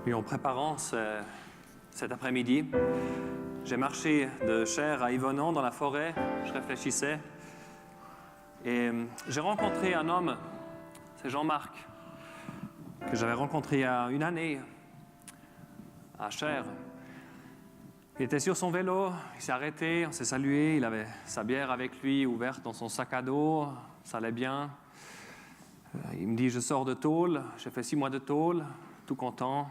Et en préparant cet après-midi, j'ai marché de Cher à Yvonand dans la forêt, je réfléchissais, et j'ai rencontré un homme, c'est Jean-Marc, que j'avais rencontré il y a une année à Cher. Il était sur son vélo, il s'est arrêté, on s'est salué, il avait sa bière avec lui ouverte dans son sac à dos, ça allait bien. Il me dit, je sors de tôle, j'ai fait 6 mois de tôle, tout content.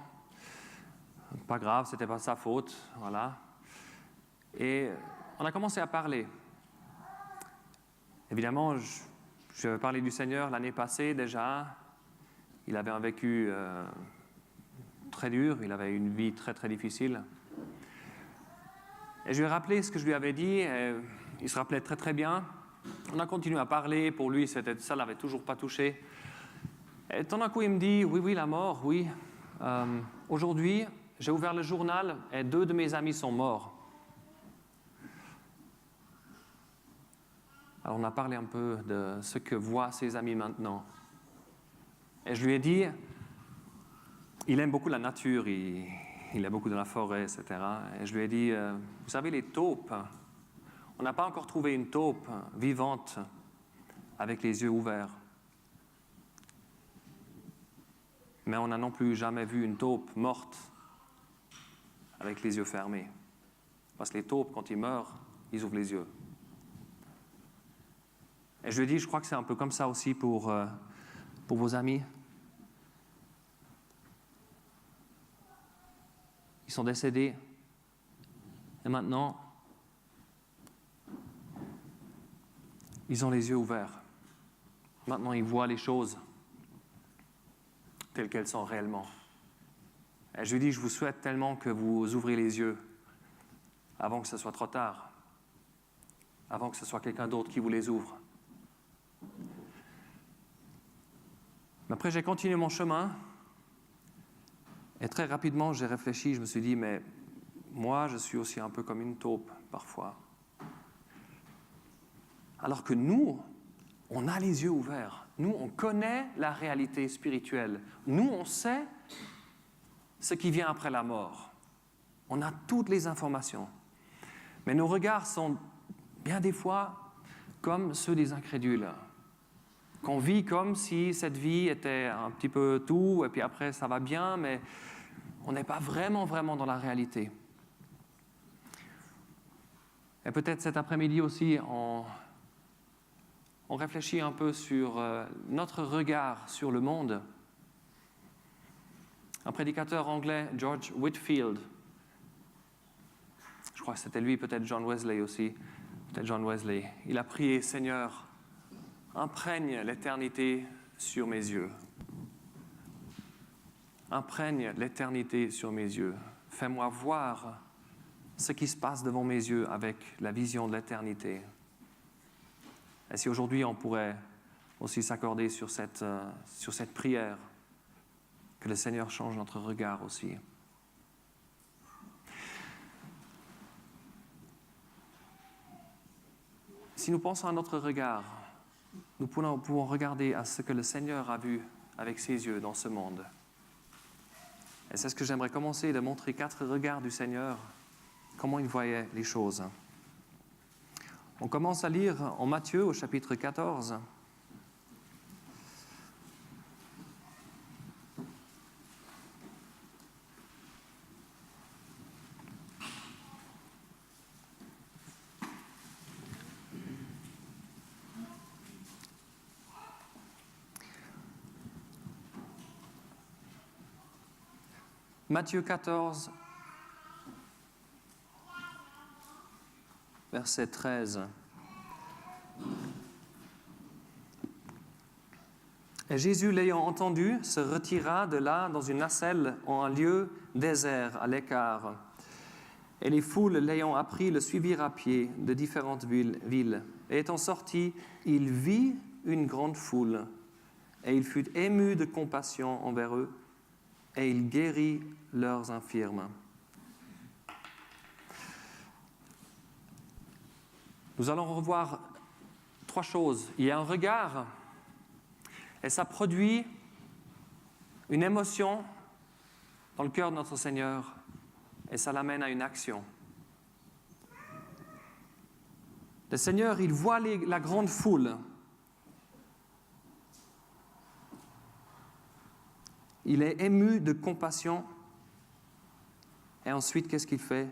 Pas grave, c'était pas sa faute, voilà. Et on a commencé à parler. Évidemment, je avais parlé du Seigneur l'année passée déjà. Il avait un vécu très dur, il avait une vie très très difficile. Et je lui ai rappelé ce que je lui avais dit, et il se rappelait très très bien. On a continué à parler, pour lui ça ne l'avait toujours pas touché. Et tout d'un coup il me dit, oui, la mort, oui. Aujourd'hui, j'ai ouvert le journal et 2 de mes amis sont morts. Alors on a parlé un peu de ce que voient ses amis maintenant. Et je lui ai dit, il aime beaucoup la nature, il est beaucoup dans la forêt, etc. Et je lui ai dit, vous savez les taupes, on n'a pas encore trouvé une taupe vivante avec les yeux ouverts. Mais on n'a non plus jamais vu une taupe morte avec les yeux fermés. Parce que les taupes, quand ils meurent, ils ouvrent les yeux. Et je lui ai dit, je crois que c'est un peu comme ça aussi pour vos amis. Ils sont décédés. Et maintenant, ils ont les yeux ouverts. Maintenant, ils voient les choses telles qu'elles sont réellement. Et je lui dis, je vous souhaite tellement que vous ouvrez les yeux avant que ce soit trop tard, avant que ce soit quelqu'un d'autre qui vous les ouvre. Mais après, j'ai continué mon chemin et très rapidement, j'ai réfléchi, je me suis dit, mais moi, je suis aussi un peu comme une taupe parfois. Alors que nous, on a les yeux ouverts. Nous, on connaît la réalité spirituelle. Nous, on sait ce qui vient après la mort. On a toutes les informations. Mais nos regards sont bien des fois comme ceux des incrédules. Qu'on vit comme si cette vie était un petit peu tout, et puis après ça va bien, mais on n'est pas vraiment dans la réalité. Et peut-être cet après-midi aussi, on réfléchit un peu sur notre regard sur le monde. Un prédicateur anglais, George Whitefield, je crois que c'était lui, peut-être John Wesley aussi, il a prié, Seigneur, imprègne l'éternité sur mes yeux. Imprègne l'éternité sur mes yeux. Fais-moi voir ce qui se passe devant mes yeux avec la vision de l'éternité. Et si aujourd'hui on pourrait aussi s'accorder sur cette prière, que le Seigneur change notre regard aussi. Si nous pensons à notre regard, nous pouvons regarder à ce que le Seigneur a vu avec ses yeux dans ce monde. Et c'est ce que j'aimerais commencer, de montrer 4 regards du Seigneur, comment il voyait les choses. On commence à lire en Matthieu au chapitre 14. Matthieu 14, verset 13. Et Jésus, l'ayant entendu, se retira de là dans une nacelle en un lieu désert, à l'écart. Et les foules, l'ayant appris, le suivirent à pied de différentes villes. Et étant sorti, il vit une grande foule, et il fut ému de compassion envers eux, et il guérit leurs infirmes. Nous allons revoir 3 choses. Il y a un regard, et ça produit une émotion dans le cœur de notre Seigneur et ça l'amène à une action. Le Seigneur, il voit la grande foule. Il est ému de compassion. Et ensuite, qu'est-ce qu'il fait?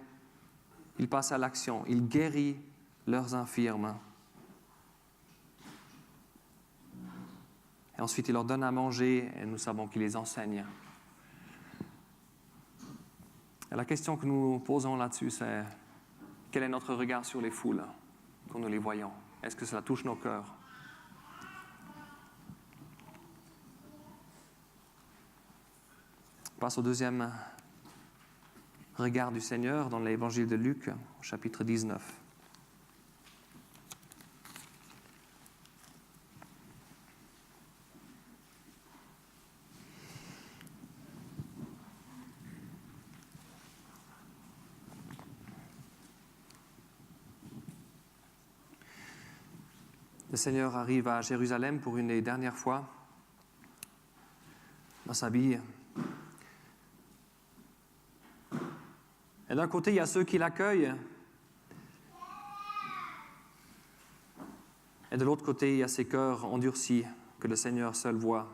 Il passe à l'action. Il guérit leurs infirmes. Et ensuite, il leur donne à manger et nous savons qu'il les enseigne. Et la question que nous posons là-dessus, c'est quel est notre regard sur les foules quand nous les voyons? Est-ce que cela touche nos cœurs? On passe au deuxième regard du Seigneur dans l'évangile de Luc, au chapitre 19. Le Seigneur arrive à Jérusalem pour une des dernières fois dans sa vie. Et d'un côté, il y a ceux qui l'accueillent. Et de l'autre côté, il y a ces cœurs endurcis que le Seigneur seul voit.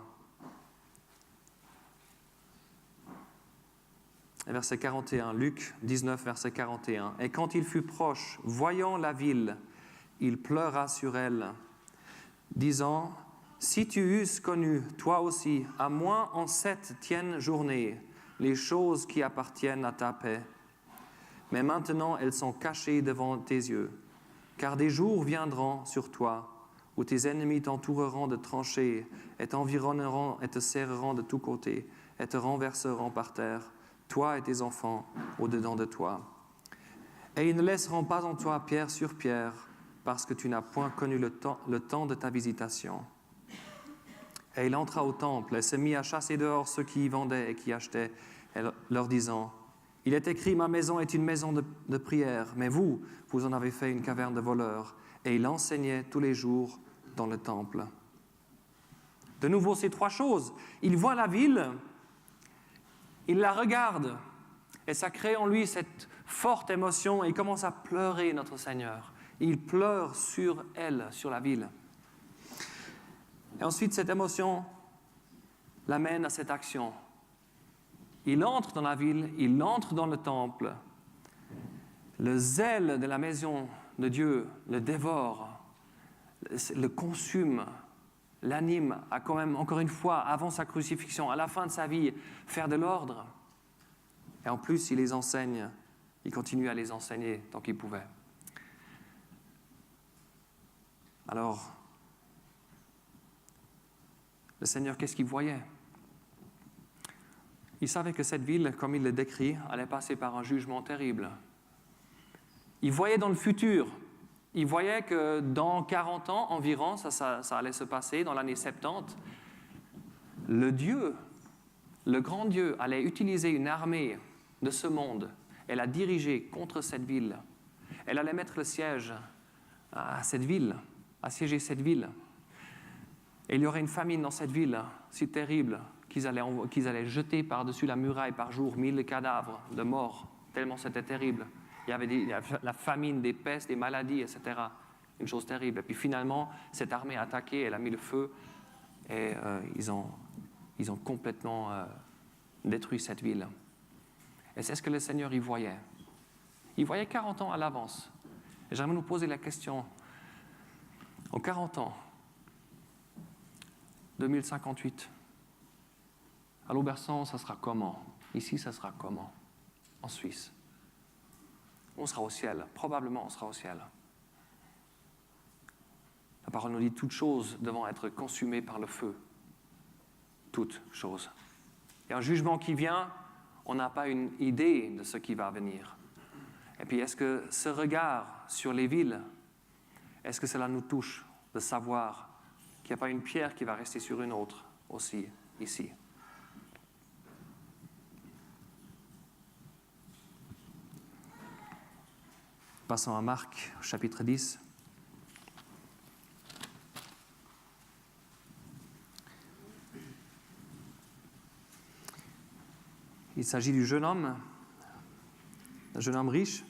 Et verset 41, Luc 19, verset 41. « Et quand il fut proche, voyant la ville, il pleura sur elle, disant, « Si tu eusses connu, toi aussi, à moins en cette tienne journée, les choses qui appartiennent à ta paix. Mais maintenant elles sont cachées devant tes yeux, car des jours viendront sur toi, où tes ennemis t'entoureront de tranchées, et t'environneront et te serreront de tous côtés, et te renverseront par terre, toi et tes enfants au-dedans de toi. Et ils ne laisseront pas en toi pierre sur pierre, parce que tu n'as point connu le temps de ta visitation. » Et il entra au temple et se mit à chasser dehors ceux qui y vendaient et qui achetaient, et leur disant, « Il est écrit, ma maison est une maison de prière, mais vous en avez fait une caverne de voleurs. » Et il enseignait tous les jours dans le temple. De nouveau, ces trois choses. Il voit la ville, il la regarde, et ça crée en lui cette forte émotion, et il commence à pleurer, notre Seigneur. Il pleure sur elle, sur la ville. Et ensuite, cette émotion l'amène à cette action. Il entre dans la ville, il entre dans le temple. Le zèle de la maison de Dieu le dévore, le consume, l'anime à quand même, encore une fois, avant sa crucifixion, à la fin de sa vie, faire de l'ordre. Et en plus, il les enseigne, il continue à les enseigner tant qu'il pouvait. Alors, le Seigneur, qu'est-ce qu'il voyait? Il savait que cette ville, comme il le décrit, allait passer par un jugement terrible. Il voyait dans le futur. Il voyait que dans 40 ans environ, ça allait se passer, dans l'année 70, le grand Dieu allait utiliser une armée de ce monde et la diriger contre cette ville. Elle allait mettre le siège à cette ville, assiéger cette ville. Et il y aurait une famine dans cette ville si terrible qu'ils allaient jeter par-dessus la muraille par jour 1000 cadavres de morts, tellement c'était terrible. Il y avait la famine, des pestes, des maladies, etc. Une chose terrible. Et puis finalement, cette armée a attaqué, elle a mis le feu et ils ont complètement détruit cette ville. Et c'est ce que le Seigneur y voyait. Il voyait 40 ans à l'avance. Et j'aimerais nous poser la question, en 40 ans, 2058, à l'Auberçon, ça sera comment? Ici, ça sera comment? En Suisse. On sera au ciel. Probablement, on sera au ciel. La parole nous dit toutes choses devant être consumées par le feu. Toutes choses. Il y a un jugement qui vient, on n'a pas une idée de ce qui va venir. Et puis, est-ce que ce regard sur les villes, est-ce que cela nous touche de savoir qu'il n'y a pas une pierre qui va rester sur une autre aussi, ici? Passons à Marc, chapitre 10. Il s'agit du jeune homme, un jeune homme riche,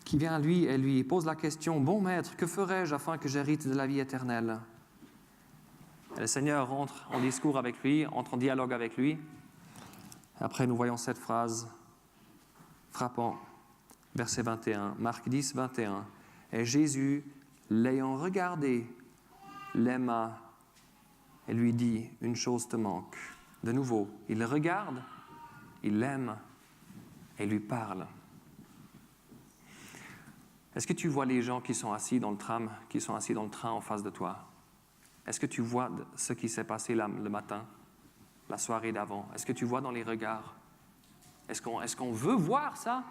qui vient à lui et lui pose la question « Bon maître, que ferai-je afin que j'hérite de la vie éternelle ?» Et le Seigneur entre en discours avec lui, entre en dialogue avec lui. Après, nous voyons cette phrase frappante, verset 21, Marc 10, 21. « Et Jésus, l'ayant regardé, l'aima et lui dit, une chose te manque. » De nouveau, il le regarde, il l'aime et lui parle. Est-ce que tu vois les gens qui sont assis dans le tram, qui sont assis dans le train en face de toi? Est-ce que tu vois ce qui s'est passé le matin, la soirée d'avant? Est-ce que tu vois dans les regards? Est-ce qu'on veut voir ça?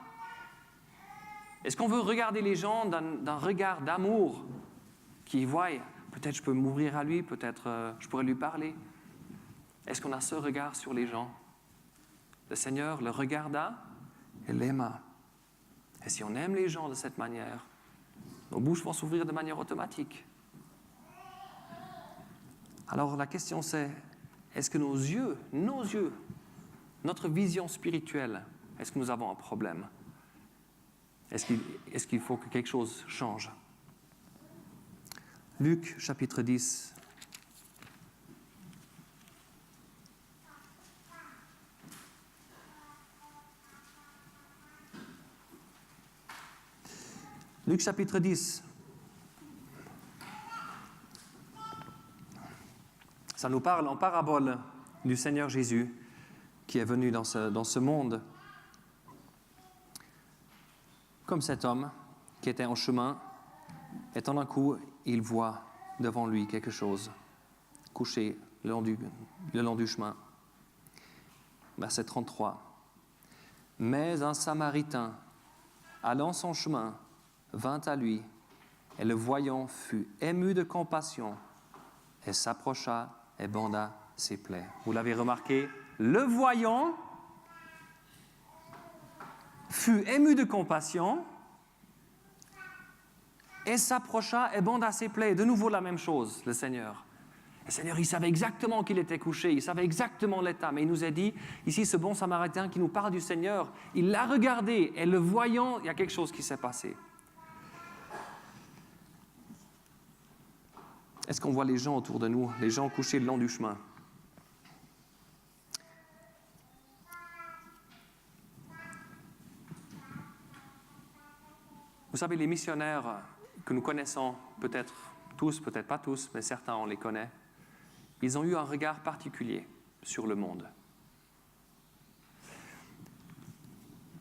Est-ce qu'on veut regarder les gens d'un regard d'amour qui voient, peut-être je peux m'ouvrir à lui, peut-être je pourrais lui parler? Est-ce qu'on a ce regard sur les gens? Le Seigneur le regarda et l'aima. Et si on aime les gens de cette manière, nos bouches vont s'ouvrir de manière automatique. Alors la question c'est, est-ce que nos yeux, notre vision spirituelle, est-ce que nous avons un problème? Est-ce qu'il faut que quelque chose change? Luc chapitre 10. Luc chapitre 10. Ça nous parle en parabole du Seigneur Jésus qui est venu dans ce monde comme cet homme qui était en chemin et tout d'un coup, il voit devant lui quelque chose couché le long du chemin. Verset 33. Mais un Samaritain, allant son chemin, vint à lui, et le voyant fut ému de compassion, et s'approcha et banda ses plaies. Vous l'avez remarqué, le voyant fut ému de compassion, et s'approcha et banda ses plaies. De nouveau la même chose, le Seigneur. Le Seigneur, il savait exactement qu'il était couché, il savait exactement l'état, mais il nous a dit, ici, ce bon Samaritain qui nous parle du Seigneur, il l'a regardé, et le voyant, il y a quelque chose qui s'est passé. Est-ce qu'on voit les gens autour de nous, les gens couchés le long du chemin? Vous savez, les missionnaires que nous connaissons, peut-être tous, peut-être pas tous, mais certains, on les connaît, ils ont eu un regard particulier sur le monde.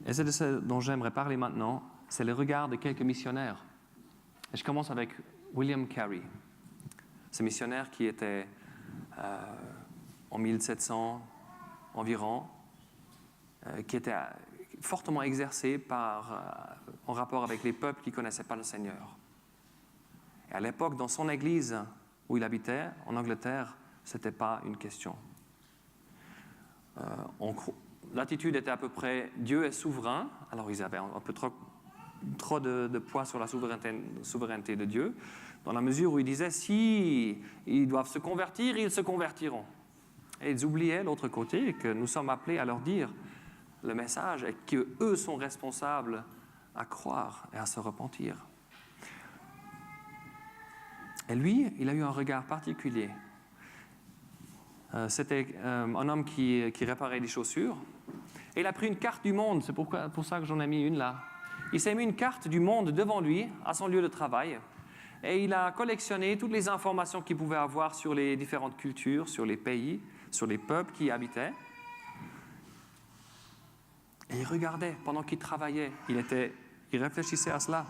Et c'est de ce dont j'aimerais parler maintenant, c'est le regard de quelques missionnaires. Et je commence avec William Carey. Ce missionnaire qui était en 1700 environ, qui était fortement exercé en rapport avec les peuples qui ne connaissaient pas le Seigneur. Et à l'époque, dans son église où il habitait, en Angleterre, ce n'était pas une question. L'attitude était à peu près « Dieu est souverain », alors ils avaient un peu trop de poids sur la souveraineté de Dieu, dans la mesure où ils disaient « si ils doivent se convertir, ils se convertiront ». Et ils oubliaient l'autre côté que nous sommes appelés à leur dire le message et qu'eux sont responsables à croire et à se repentir. Et lui, il a eu un regard particulier. C'était un homme qui réparait des chaussures. Et il a pris une carte du monde, c'est pour ça que j'en ai mis une là. Il s'est mis une carte du monde devant lui, à son lieu de travail. Et il a collectionné toutes les informations qu'il pouvait avoir sur les différentes cultures, sur les pays, sur les peuples qui y habitaient. Et il regardait pendant qu'il travaillait. Il réfléchissait à cela.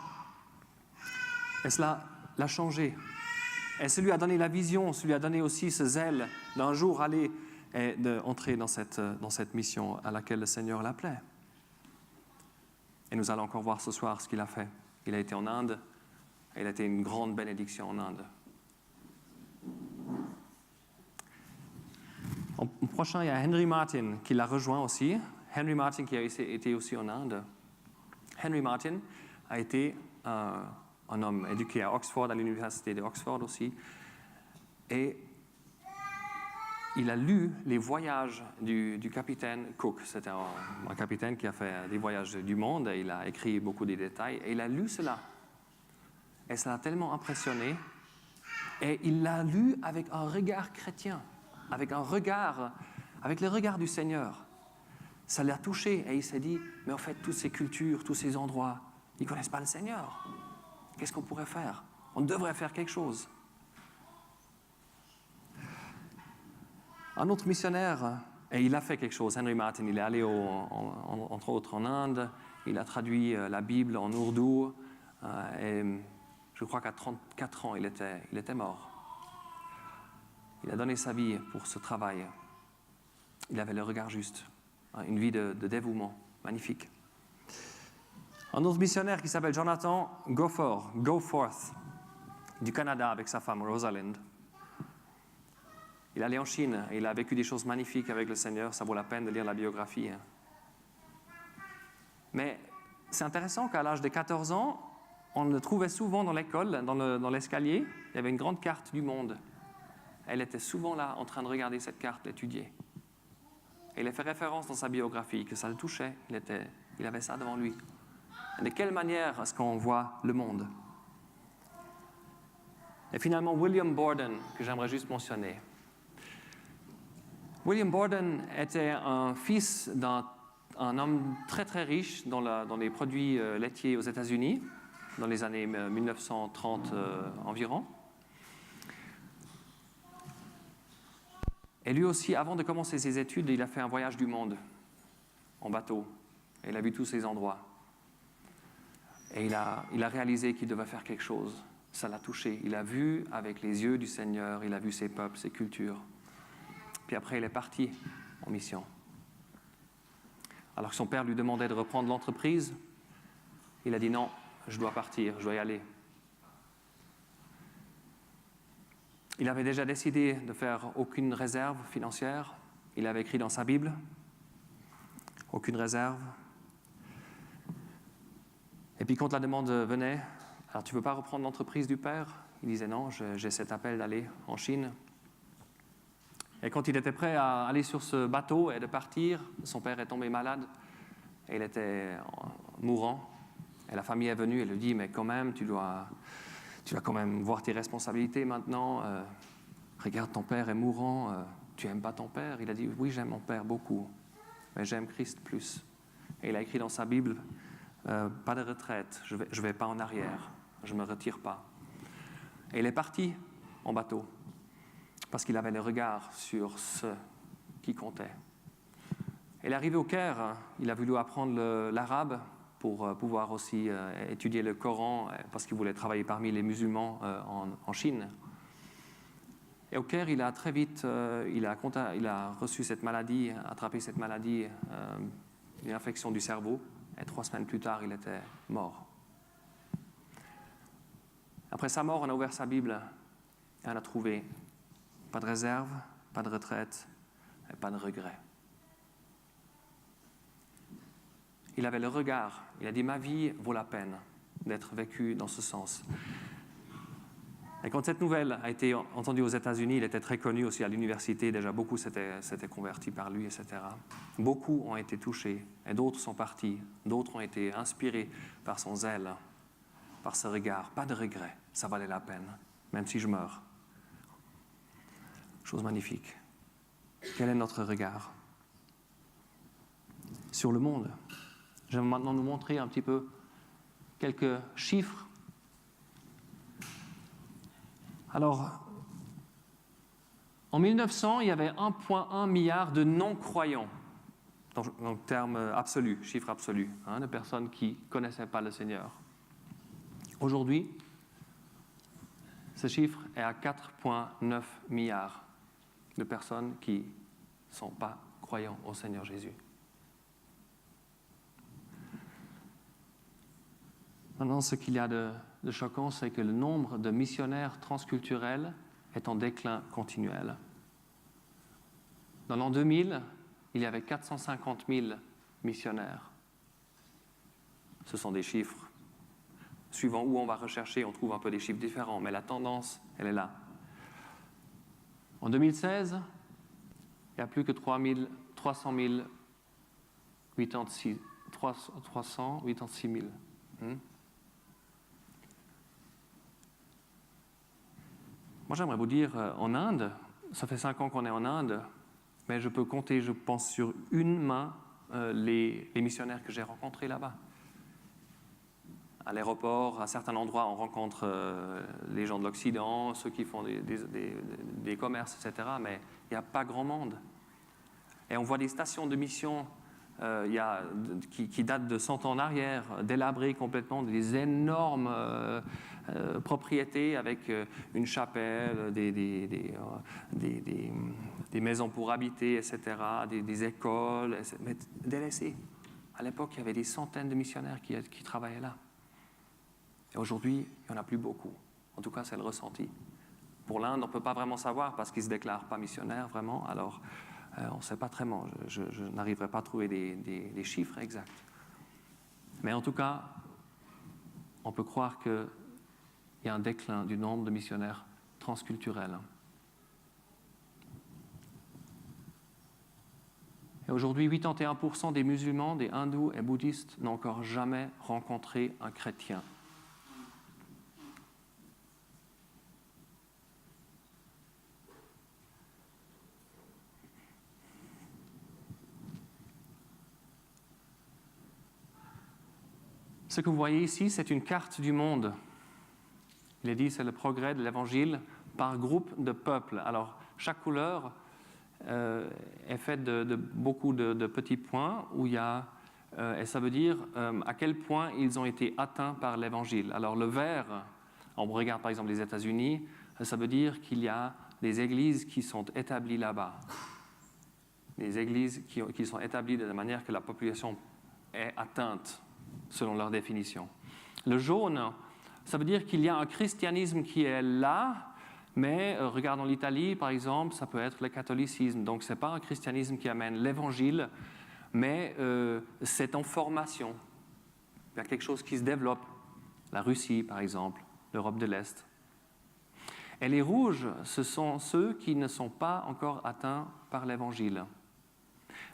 Et cela l'a changé. Et ça lui a donné la vision, ça lui a donné aussi ce zèle d'un jour aller et d'entrer dans cette mission à laquelle le Seigneur l'appelait. Et nous allons encore voir ce soir ce qu'il a fait. Il a été en Inde, et il a été une grande bénédiction en Inde. En prochain, il y a Henry Martyn qui l'a rejoint aussi. Henry Martyn qui a été aussi en Inde. Henry Martyn a été un homme éduqué à Oxford, à l'université d'Oxford aussi. Et il a lu les voyages du capitaine Cook. C'était un capitaine qui a fait des voyages du monde et il a écrit beaucoup de détails. Et il a lu cela. Et ça l'a tellement impressionné. Et il l'a lu avec un regard chrétien, avec le regard du Seigneur. Ça l'a touché et il s'est dit, mais en fait, toutes ces cultures, tous ces endroits, ils ne connaissent pas le Seigneur. Qu'est-ce qu'on pourrait faire? On devrait faire quelque chose. Un autre missionnaire, et il a fait quelque chose, Henry Martin, il est allé entre autres en Inde, il a traduit la Bible en ourdou, et je crois qu'à 34 ans, il était mort. Il a donné sa vie pour ce travail. Il avait le regard juste, une vie de dévouement magnifique. Un autre missionnaire qui s'appelle Jonathan Goforth, du Canada avec sa femme Rosalind. Il est allé en Chine et il a vécu des choses magnifiques avec le Seigneur. Ça vaut la peine de lire la biographie. Mais c'est intéressant qu'à l'âge de 14 ans, on le trouvait souvent dans l'école, dans l'escalier. Il y avait une grande carte du monde. Elle était souvent là, en train de regarder cette carte, l'étudier. Et il a fait référence dans sa biographie que ça le touchait. Il avait ça devant lui. De quelle manière est-ce qu'on voit le monde? Et finalement, William Borden, que j'aimerais juste mentionner. William Borden était un fils d'un homme très très riche dans les produits laitiers aux États-Unis, dans les années 1930 environ. Et lui aussi, avant de commencer ses études, il a fait un voyage du monde en bateau. Et il a vu tous ces endroits. Et il a réalisé qu'il devait faire quelque chose. Ça l'a touché. Il a vu avec les yeux du Seigneur, il a vu ses peuples, ses cultures. Puis après, il est parti en mission. Alors que son père lui demandait de reprendre l'entreprise, il a dit non, je dois partir, je dois y aller. Il avait déjà décidé de faire aucune réserve financière. Il avait écrit dans sa Bible, aucune réserve. Et puis quand la demande venait, alors tu ne veux pas reprendre l'entreprise du père? Il disait non, j'ai cet appel d'aller en Chine. Et quand il était prêt à aller sur ce bateau et de partir, son père est tombé malade et il était mourant. Et la famille est venue et lui dit, mais quand même, tu dois quand même voir tes responsabilités maintenant. Regarde, ton père est mourant, tu n'aimes pas ton père? Il a dit, oui, j'aime mon père beaucoup, mais j'aime Christ plus. Et il a écrit dans sa Bible, pas de retraite, je vais pas en arrière, je ne me retire pas. Et il est parti en bateau, parce qu'il avait le regard sur ce qui comptait. Il est arrivé au Caire, il a voulu apprendre l'arabe pour pouvoir aussi étudier le Coran, parce qu'il voulait travailler parmi les musulmans en Chine. Et au Caire, il a très vite, il a reçu cette maladie, attrapé cette maladie, une infection du cerveau, et 3 semaines plus tard, il était mort. Après sa mort, on a ouvert sa Bible et on a trouvé pas de réserve, pas de retraite et pas de regret. Il avait le regard, il a dit « Ma vie vaut la peine d'être vécue dans ce sens ». Et quand cette nouvelle a été entendue aux États-Unis, il était très connu aussi à l'université, déjà beaucoup s'étaient convertis par lui, etc. Beaucoup ont été touchés, et d'autres sont partis, d'autres ont été inspirés par son zèle, par ce regard. Pas de regret, ça valait la peine, même si je meurs. Chose magnifique. Quel est notre regard sur le monde? Je vais maintenant nous montrer un petit peu quelques chiffres. Alors, en 1900, il y avait 1,1 milliard de non-croyants, dans le terme absolu, chiffre absolu, de personnes qui ne connaissaient pas le Seigneur. Aujourd'hui, ce chiffre est à 4,9 milliards de personnes qui ne sont pas croyants au Seigneur Jésus. Maintenant, ce qu'il y a de choquant, c'est que le nombre de missionnaires transculturels est en déclin continuel. Dans l'an 2000, il y avait 450 000 missionnaires. Ce sont des chiffres. Suivant où on va rechercher, on trouve un peu des chiffres différents, mais la tendance, elle est là. En 2016, il y a plus que 300 000 386 000. Moi, j'aimerais vous dire, en Inde, ça fait 5 ans qu'on est en Inde, mais je peux compter, je pense, sur une main les missionnaires que j'ai rencontrés là-bas. À l'aéroport, à certains endroits, on rencontre les gens de l'Occident, ceux qui font des commerces, etc., mais il n'y a pas grand monde. Et on voit des stations de mission qui datent de 100 ans en arrière, délabrées complètement, des énormes propriétés avec une chapelle, des maisons pour habiter, etc., des écoles, mais délaissées. À l'époque, il y avait des centaines de missionnaires qui travaillaient là. Et aujourd'hui, il n'y en a plus beaucoup. En tout cas, c'est le ressenti. Pour l'Inde, on ne peut pas vraiment savoir parce qu'ils ne se déclarent pas missionnaires vraiment, alors on ne sait pas vraiment. Je n'arriverai pas à trouver des chiffres exacts. Mais en tout cas, on peut croire qu'il y a un déclin du nombre de missionnaires transculturels. Et aujourd'hui, 81% des musulmans, des hindous et bouddhistes n'ont encore jamais rencontré un chrétien. Ce que vous voyez ici, c'est une carte du monde. Il est dit, c'est le progrès de l'Évangile par groupe de peuples. Alors, chaque couleur est faite de beaucoup de petits points où il y a, et ça veut dire à quel point ils ont été atteints par l'Évangile. Alors, le vert, on regarde par exemple les États-Unis, ça veut dire qu'il y a des églises qui sont établies là-bas. Des églises qui sont établies de la manière que la population est atteinte, selon leur définition. Le jaune, ça veut dire qu'il y a un christianisme qui est là, mais regardons l'Italie, par exemple, ça peut être le catholicisme. Donc, ce n'est pas un christianisme qui amène l'évangile, mais c'est en formation. Il y a quelque chose qui se développe. La Russie, par exemple, l'Europe de l'Est. Et les rouges, ce sont ceux qui ne sont pas encore atteints par l'évangile.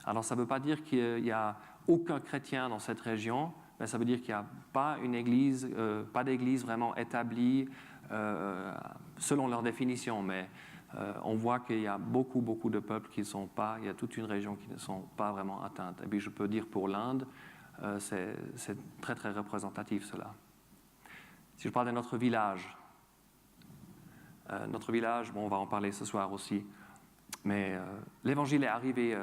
Alors, ça ne veut pas dire qu'il n'y a aucun chrétien dans cette région, mais ça veut dire qu'il n'y a pas une église, pas d'église vraiment établie selon leur définition. Mais on voit qu'il y a beaucoup de peuples qui ne sont pas, il y a toute une région qui ne sont pas vraiment atteintes. Et puis je peux dire pour l'Inde, c'est très représentatif cela. Si je parle de notre village, bon, on va en parler ce soir aussi, mais l'évangile est arrivé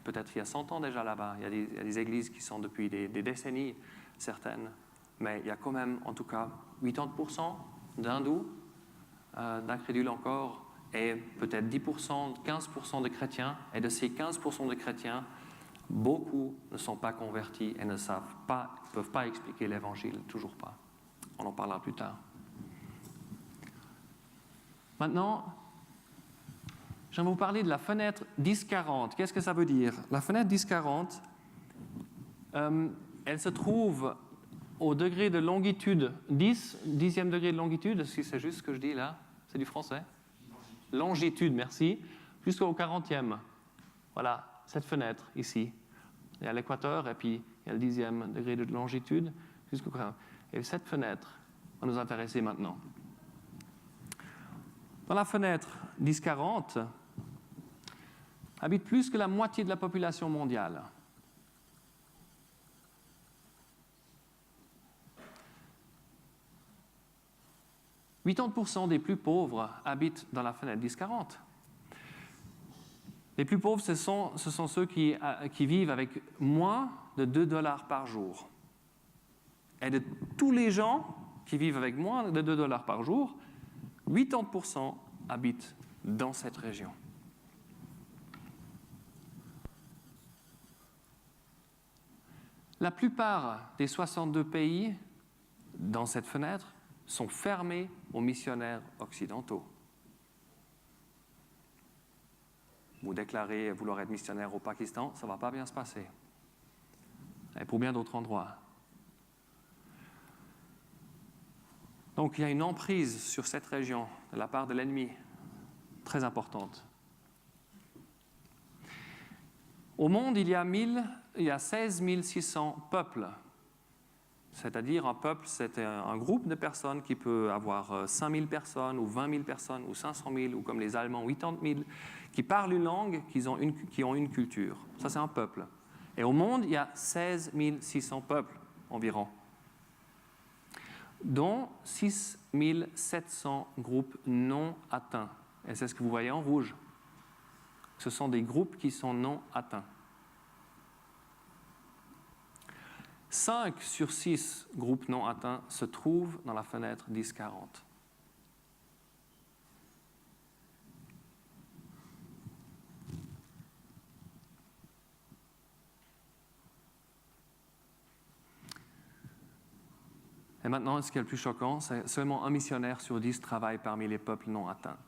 peut-être il y a 100 ans déjà là-bas. Il y a des églises qui sont depuis des décennies, certaines. Mais il y a quand même, en tout cas, 80% d'hindous, d'incrédules encore, et peut-être 10%, 15% de chrétiens. Et de ces 15% de chrétiens, beaucoup ne sont pas convertis et ne peuvent pas expliquer l'évangile, toujours pas. On en parlera plus tard. Maintenant, je vais vous parler de la fenêtre 10-40. Qu'est-ce que ça veut dire? La fenêtre 10-40, elle se trouve au degré de longitude 10e degré de longitude, si c'est juste ce que je dis là, c'est du français. Longitude, merci, jusqu'au 40e. Voilà, cette fenêtre ici. Il y a l'équateur et puis il y a le 10e degré de longitude jusqu'au 40e. Et cette fenêtre va nous intéresser maintenant. Dans la fenêtre 10-40, habite plus que la moitié de la population mondiale. « 80% des plus pauvres habitent dans la fenêtre 10-40. Les plus pauvres, ce sont ceux qui vivent avec moins de $2 par jour. Et de tous les gens qui vivent avec moins de $2 par jour, 80% habitent dans cette région. La plupart des 62 pays dans cette fenêtre sont fermés aux missionnaires occidentaux. Vous déclarez vouloir être missionnaire au Pakistan, ça ne va pas bien se passer. Et pour bien d'autres endroits. Donc il y a une emprise sur cette région de la part de l'ennemi très importante. Au monde, il y a 16 600 peuples. C'est-à-dire un peuple, c'est un groupe de personnes qui peut avoir 5 000 personnes, ou 20 000 personnes, ou 500 000, ou comme les Allemands, 80 000, qui parlent une langue, qui ont une culture. Ça, c'est un peuple. Et au monde, il y a 16 600 peuples environ, dont 6 700 groupes non atteints. Et c'est ce que vous voyez en rouge. Ce sont des groupes qui sont non atteints. 5 sur 6 groupes non atteints se trouvent dans la fenêtre 10-40. Et maintenant, ce qui est le plus choquant, c'est seulement un missionnaire sur 10 travaille parmi les peuples non atteints.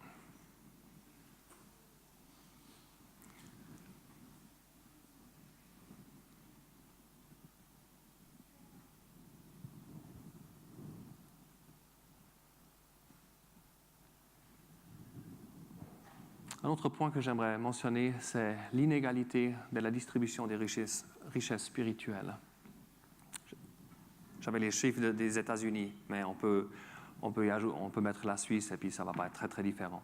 Un autre point que j'aimerais mentionner, c'est l'inégalité de la distribution des richesses spirituelles. J'avais les chiffres des États-Unis, mais on peut mettre la Suisse et puis ça ne va pas être très, très différent.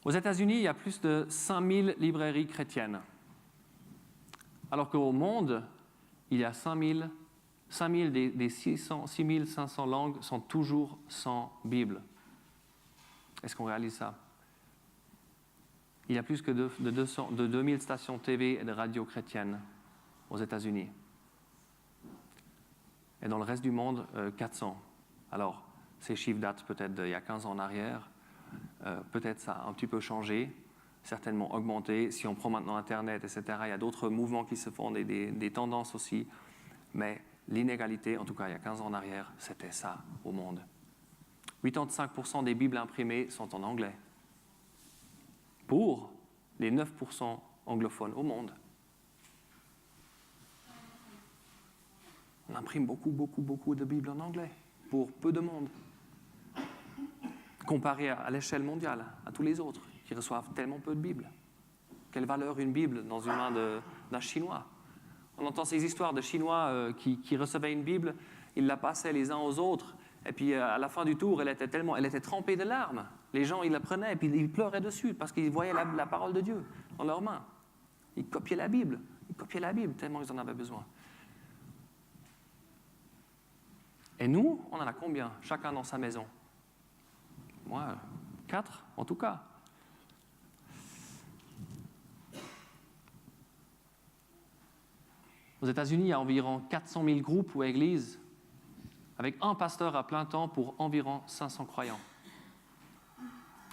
Aux États-Unis, il y a plus de 5000 librairies chrétiennes, alors qu'au monde, il y a 5000 des 6500 langues sont toujours sans Bible. Est-ce qu'on réalise ça? Il y a plus que de 2000 stations TV et de radio chrétiennes aux États-Unis. Et dans le reste du monde, 400. Alors, ces chiffres datent peut-être d'il y a 15 ans en arrière. Peut-être ça a un petit peu changé, certainement augmenté. Si on prend maintenant Internet, etc., il y a d'autres mouvements qui se font, des tendances aussi. Mais l'inégalité, en tout cas il y a 15 ans en arrière, c'était ça au monde. 85% des Bibles imprimées sont en anglais. Pour les 9% anglophones au monde. On imprime beaucoup de Bibles en anglais pour peu de monde. Comparé à l'échelle mondiale, à tous les autres qui reçoivent tellement peu de Bibles. Quelle valeur une Bible dans une main d'un Chinois? On entend ces histoires de Chinois qui recevaient une Bible, ils la passaient les uns aux autres, et puis à la fin du tour, elle était trempée de larmes. Les gens, ils la prenaient et puis ils pleuraient dessus parce qu'ils voyaient la parole de Dieu dans leurs mains. Ils copiaient la Bible tellement ils en avaient besoin. Et nous, on en a combien? Chacun dans sa maison. Moi, 4 en tout cas. Aux États-Unis, il y a environ 400 000 groupes ou églises avec un pasteur à plein temps pour environ 500 croyants.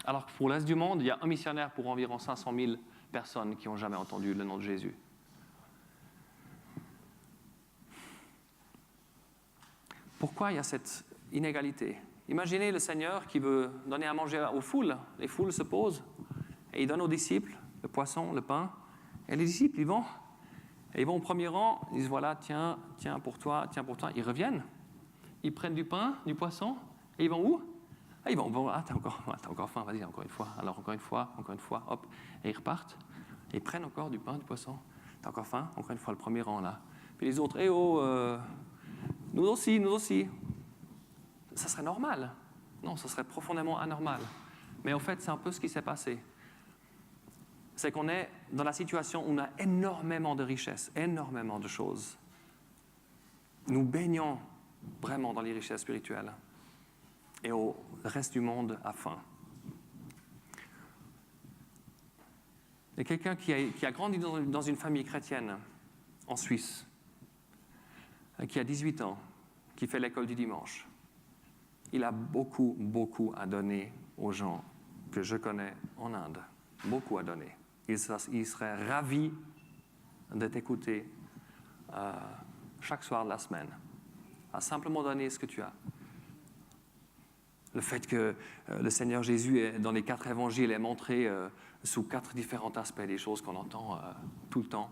Alors que pour l'Est du monde, il y a un missionnaire pour environ 500 000 personnes qui n'ont jamais entendu le nom de Jésus. Pourquoi il y a cette inégalité? Imaginez le Seigneur qui veut donner à manger aux foules. Les foules se posent et il donne aux disciples le poisson, le pain. Et les disciples, ils vont au premier rang, ils disent voilà, tiens pour toi. Ils reviennent, ils prennent du pain, du poisson, et ils vont où? Ils vont, t'as encore faim, vas-y, encore une fois. Alors encore une fois, hop. Et ils repartent, et ils prennent encore du pain, du poisson. T'as encore faim? Encore une fois, le premier rang là. Puis les autres, nous aussi. Ça serait normal. Non, ça serait profondément anormal. Mais en fait, c'est un peu ce qui s'est passé. C'est qu'on est dans la situation où on a énormément de richesses, énormément de choses. Nous baignons vraiment dans les richesses spirituelles. Et au reste du monde a faim. Il y a quelqu'un qui a grandi dans une famille chrétienne en Suisse, qui a 18 ans, qui fait l'école du dimanche. Il a beaucoup à donner aux gens que je connais en Inde. Beaucoup à donner. Il serait ravi de t'écouter chaque soir de la semaine, à simplement donner ce que tu as. Le fait que le Seigneur Jésus, dans les 4 évangiles, est montré sous 4 différents aspects, des choses qu'on entend tout le temps.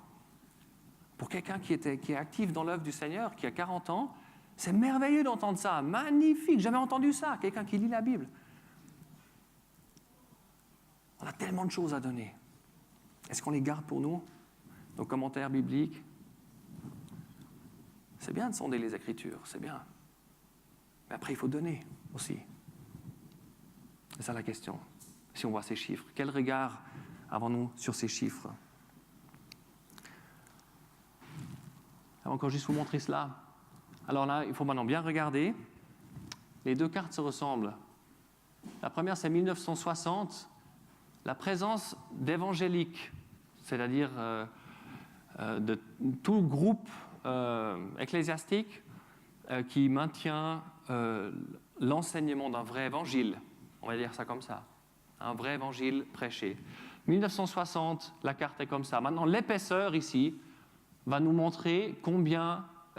Pour quelqu'un qui est actif dans l'œuvre du Seigneur, qui a 40 ans, c'est merveilleux d'entendre ça, magnifique, jamais entendu ça, quelqu'un qui lit la Bible. On a tellement de choses à donner. Est-ce qu'on les garde pour nous? nos commentaires bibliques. C'est bien de sonder les Écritures, c'est bien. Mais après, il faut donner aussi. C'est ça la question. Si on voit ces chiffres, quel regard avons-nous sur ces chiffres? Encore juste vous montrer cela. Alors là, il faut maintenant bien regarder. Les deux cartes se ressemblent. La première, c'est 1960. La présence d'évangéliques, c'est-à-dire de tout groupe ecclésiastique qui maintient l'enseignement d'un vrai évangile. On va dire ça comme ça. Un vrai évangile prêché. 1960, la carte est comme ça. Maintenant, l'épaisseur ici va nous montrer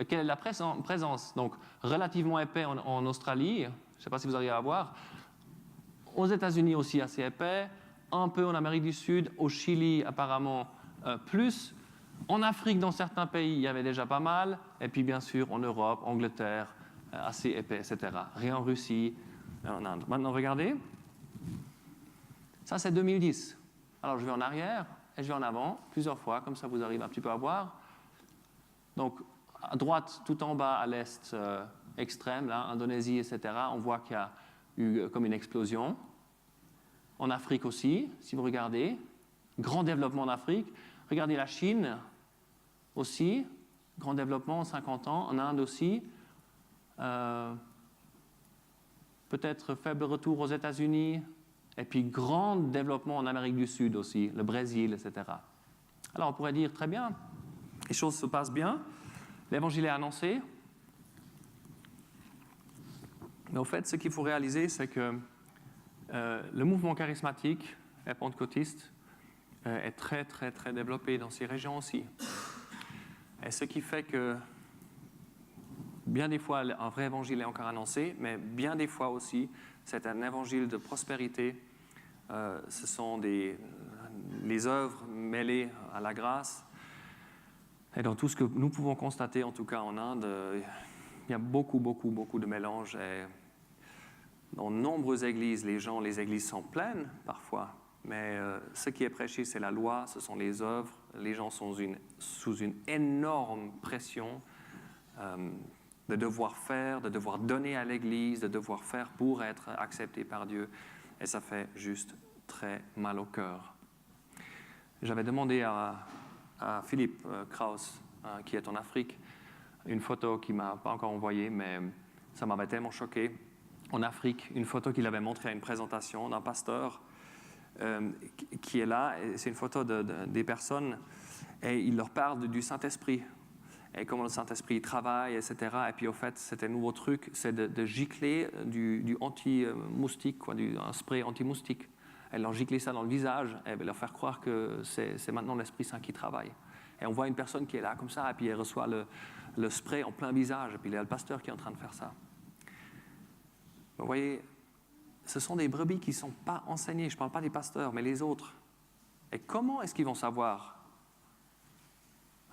quelle est la présence. Donc, relativement épais en Australie, je ne sais pas si vous arrivez à voir. Aux États-Unis aussi assez épais, un peu en Amérique du Sud, au Chili apparemment plus. En Afrique, dans certains pays, il y avait déjà pas mal. Et puis, bien sûr, en Europe, Angleterre, assez épais, etc. Rien en Russie, en Inde. Maintenant, regardez. Ça, c'est 2010. Alors, je vais en arrière et je vais en avant, plusieurs fois, comme ça vous arrivez un petit peu à voir. Donc, à droite, tout en bas, à l'est extrême, là, Indonésie, etc., on voit qu'il y a eu comme une explosion. En Afrique aussi, si vous regardez, grand développement en Afrique. Regardez la Chine aussi, grand développement en 50 ans. En Inde aussi. Peut-être faible retour aux États-Unis. Et puis grand développement en Amérique du Sud aussi, le Brésil, etc. Alors on pourrait dire, très bien, les choses se passent bien, l'évangile est annoncé. Mais au fait, ce qu'il faut réaliser, c'est que le mouvement charismatique et pentecôtiste est très, très, très développé dans ces régions aussi. Et ce qui fait que bien des fois, un vrai évangile est encore annoncé, mais bien des fois aussi, c'est un évangile de prospérité. Ce sont les œuvres mêlées à la grâce. Et dans tout ce que nous pouvons constater, en tout cas en Inde, il y a beaucoup, beaucoup, beaucoup de mélanges. Et dans de nombreuses églises, les églises sont pleines parfois, mais ce qui est prêché, c'est la loi, ce sont les œuvres. Les gens sont sous une énorme pression de devoir faire, de devoir donner à l'église, de devoir faire pour être accepté par Dieu. Et ça fait juste très mal au cœur. J'avais demandé à Philippe Krauss, qui est en Afrique, une photo qu'il ne m'a pas encore envoyée, mais ça m'avait tellement choqué. En Afrique, une photo qu'il avait montrée à une présentation d'un pasteur qui est là. Et c'est une photo des personnes et il leur parle du Saint-Esprit. Et comment le Saint-Esprit travaille, etc. Et puis, au fait, c'était un nouveau truc, c'est de gicler du anti-moustique, un spray anti-moustique. Et leur gicler ça dans le visage, et leur faire croire que c'est maintenant l'Esprit Saint qui travaille. Et on voit une personne qui est là, comme ça, et puis elle reçoit le spray en plein visage, et puis il y a le pasteur qui est en train de faire ça. Vous voyez, ce sont des brebis qui ne sont pas enseignées. Je ne parle pas des pasteurs, mais les autres. Et comment est-ce qu'ils vont savoir ?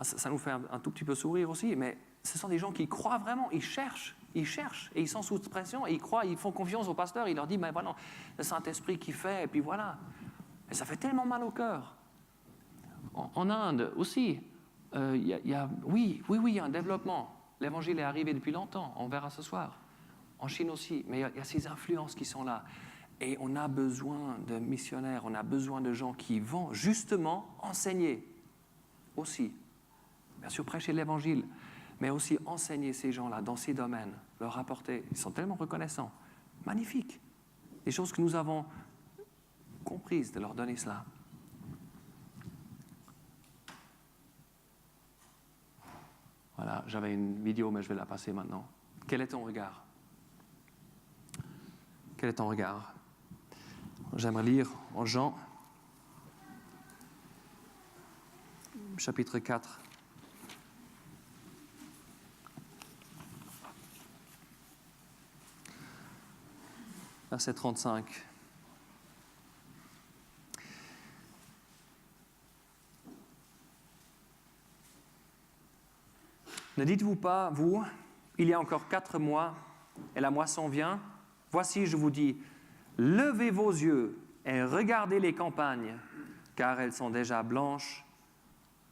Ça nous fait un tout petit peu sourire aussi, mais ce sont des gens qui croient vraiment, ils cherchent, et ils sont sous pression, et ils croient, ils font confiance au pasteur, il leur dit, mais voilà, le Saint-Esprit qui fait, et puis voilà. Et ça fait tellement mal au cœur. En Inde aussi, il y a un développement. L'évangile est arrivé depuis longtemps, on verra ce soir. En Chine aussi, mais il y a ces influences qui sont là. Et on a besoin de missionnaires, on a besoin de gens qui vont justement enseigner aussi. Bien sûr, prêcher l'évangile, mais aussi enseigner ces gens-là dans ces domaines, leur apporter. Ils sont tellement reconnaissants. Magnifique. Des choses que nous avons comprises, de leur donner cela. Voilà, j'avais une vidéo, mais je vais la passer maintenant. Quel est ton regard ? Quel est ton regard ? J'aimerais lire en Jean, chapitre 4. Verset 35. Ne dites-vous pas, vous, il y a encore 4 mois et la moisson vient ? Voici, je vous dis, levez vos yeux et regardez les campagnes, car elles sont déjà blanches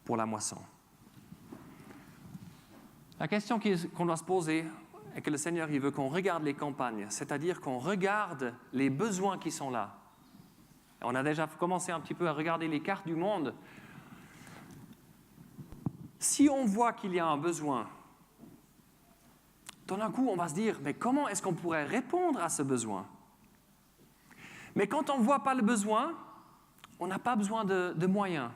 pour la moisson. La question qu'on doit se poser est que le Seigneur il veut qu'on regarde les campagnes, c'est-à-dire qu'on regarde les besoins qui sont là. On a déjà commencé un petit peu à regarder les cartes du monde. Si on voit qu'il y a un besoin, tout d'un coup, on va se dire, mais comment est-ce qu'on pourrait répondre à ce besoin? Mais quand on ne voit pas le besoin, on n'a pas besoin de moyens.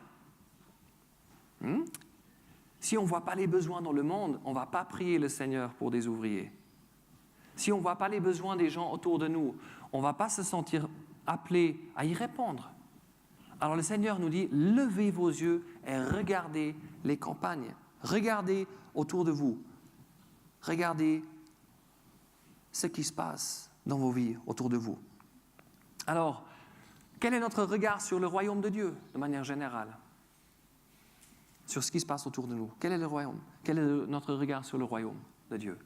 Si on ne voit pas les besoins dans le monde, on ne va pas prier le Seigneur pour des ouvriers. Si on ne voit pas les besoins des gens autour de nous, on ne va pas se sentir appelé à y répondre. Alors le Seigneur nous dit, levez vos yeux et regardez les campagnes. Regardez autour de vous. Regardez ce qui se passe dans vos vies autour de vous. Alors, quel est notre regard sur le royaume de Dieu, de manière générale? Sur ce qui se passe autour de nous. Quel est le royaume? Quel est notre regard sur le royaume de Dieu?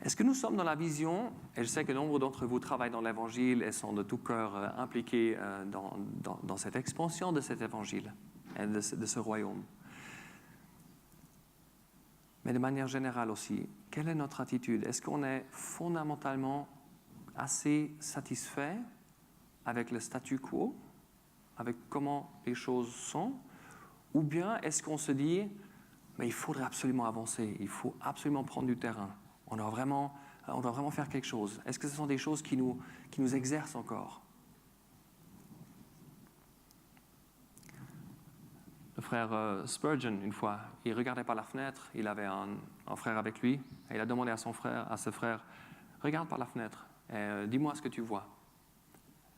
Est-ce que nous sommes dans la vision, et je sais que nombre d'entre vous travaillent dans l'Évangile et sont de tout cœur impliqués dans cette expansion de cet Évangile et de ce royaume. Mais de manière générale aussi, quelle est notre attitude? Est-ce qu'on est fondamentalement assez satisfait avec le statu quo, avec comment les choses sont? Ou bien est-ce qu'on se dit, mais il faudrait absolument avancer, il faut absolument prendre du terrain, on doit vraiment faire quelque chose? Est-ce que ce sont des choses qui nous exercent encore? Le frère Spurgeon, une fois, il regardait par la fenêtre, il avait un frère avec lui, et il a demandé à ce frère, regarde par la fenêtre, et dis-moi ce que tu vois.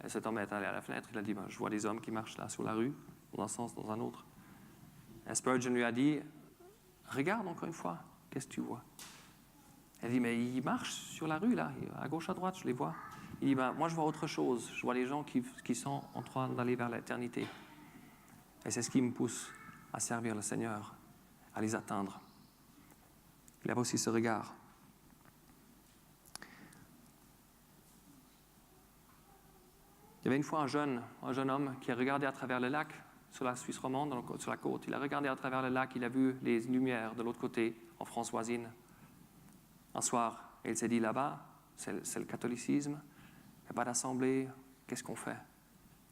Et cet homme est allé à la fenêtre, il a dit, je vois des hommes qui marchent là sur la rue, dans un sens, dans un autre. Et Spurgeon lui a dit, regarde encore une fois, qu'est-ce que tu vois? Elle dit, mais ils marchent sur la rue là, à gauche, à droite, je les vois. Il dit, moi je vois autre chose, je vois les gens qui sont en train d'aller vers l'éternité. Et c'est ce qui me pousse à servir le Seigneur, à les atteindre. Il avait aussi ce regard. Il y avait une fois un jeune homme qui a regardé à travers le lac, sur la Suisse romande, sur la côte. Il a regardé à travers le lac, il a vu les lumières de l'autre côté, en France voisine. Un soir, et il s'est dit, là-bas, c'est le catholicisme, il n'y a pas d'assemblée, qu'est-ce qu'on fait?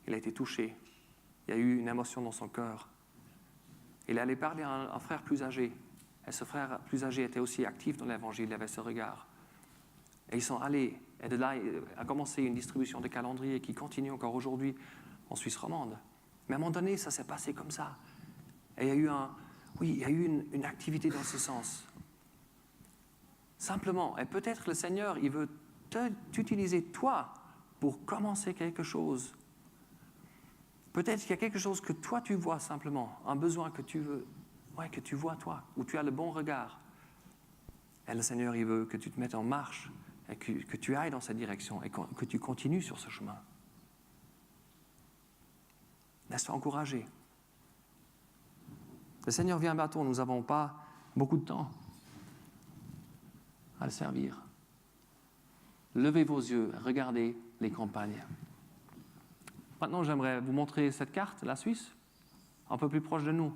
Il a été touché. Il y a eu une émotion dans son cœur. Il est allé parler à un frère plus âgé. Et ce frère plus âgé était aussi actif dans l'Évangile, il avait ce regard. Et ils sont allés, et de là a commencé une distribution de calendriers qui continue encore aujourd'hui en Suisse romande. Mais à un moment donné, ça s'est passé comme ça. Et il y a eu une activité dans ce sens. Simplement, et peut-être le Seigneur, il veut t'utiliser toi pour commencer quelque chose. Peut-être qu'il y a quelque chose que toi tu vois simplement, un besoin que tu veux, que tu vois toi, où tu as le bon regard. Et le Seigneur, il veut que tu te mettes en marche, et que tu ailles dans cette direction, et que tu continues sur ce chemin. Laisse-toi encourager. Le Seigneur vient bientôt, nous n'avons pas beaucoup de temps à le servir. Levez vos yeux, regardez les campagnes. Maintenant, j'aimerais vous montrer cette carte, la Suisse, un peu plus proche de nous.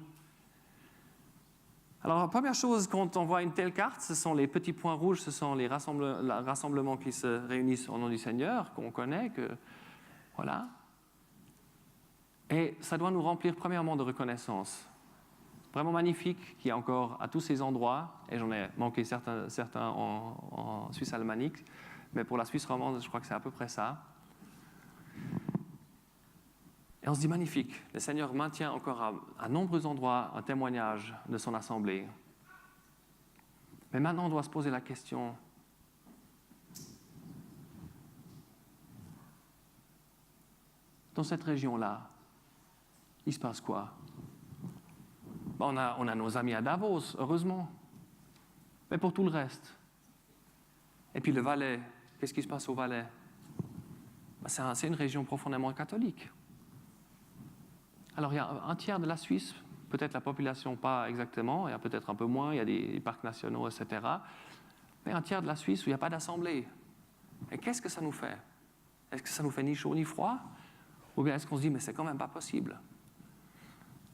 Alors, la première chose, quand on voit une telle carte, ce sont les petits points rouges, ce sont les rassemblements qui se réunissent au nom du Seigneur, qu'on connaît, voilà. Et ça doit nous remplir premièrement de reconnaissance. Vraiment magnifique qu'il y a encore à tous ces endroits, et j'en ai manqué certains en Suisse alémanique, mais pour la Suisse romande, je crois que c'est à peu près ça. Et on se dit magnifique, le Seigneur maintient encore à nombreux endroits un témoignage de son assemblée. Mais maintenant, on doit se poser la question, dans cette région-là, il se passe quoi? On a nos amis à Davos, heureusement. Mais pour tout le reste. Et puis le Valais, qu'est-ce qui se passe au Valais? C'est une région profondément catholique. Alors il y a un tiers de la Suisse, peut-être la population pas exactement, il y a peut-être un peu moins, il y a des parcs nationaux, etc. Mais un tiers de la Suisse où il n'y a pas d'assemblée. Et qu'est-ce que ça nous fait? Est-ce que ça nous fait ni chaud ni froid? Ou bien est-ce qu'on se dit, mais c'est quand même pas possible?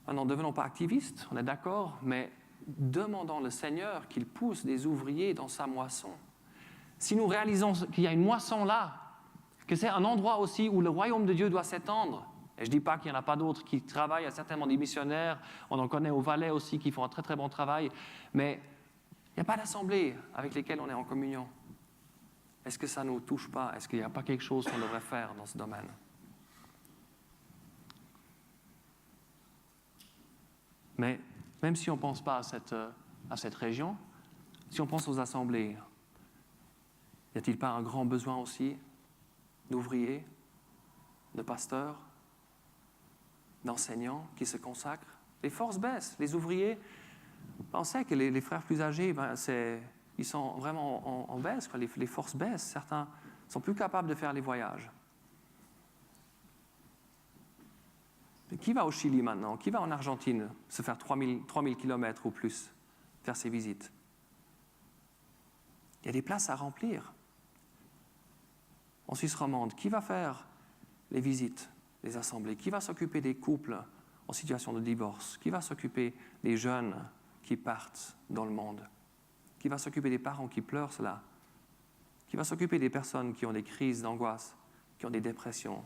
n'en devenons pas activistes, on est d'accord, mais demandons le Seigneur qu'il pousse des ouvriers dans sa moisson. Si nous réalisons qu'il y a une moisson là, que c'est un endroit aussi où le royaume de Dieu doit s'étendre, et je ne dis pas qu'il n'y en a pas d'autres qui travaillent, il y a certainement des missionnaires, on en connaît au Valais aussi qui font un très très bon travail, mais il n'y a pas d'assemblée avec lesquelles on est en communion. Est-ce que ça ne nous touche pas? Est-ce qu'il n'y a pas quelque chose qu'on devrait faire dans ce domaine? Mais même si on ne pense pas à cette région, si on pense aux assemblées, y a-t-il pas un grand besoin aussi d'ouvriers, de pasteurs, d'enseignants qui se consacrent? Les forces baissent, les ouvriers, on sait que les frères plus âgés, ils sont vraiment en baisse, quoi. Les forces baissent, certains sont plus capables de faire les voyages. Mais qui va au Chili maintenant? Qui va en Argentine se faire 3000 km ou plus, faire ses visites? Il y a des places à remplir. En Suisse romande, qui va faire les visites, les assemblées? Qui va s'occuper des couples en situation de divorce? Qui va s'occuper des jeunes qui partent dans le monde? Qui va s'occuper des parents qui pleurent cela? Qui va s'occuper des personnes qui ont des crises d'angoisse, qui ont des dépressions?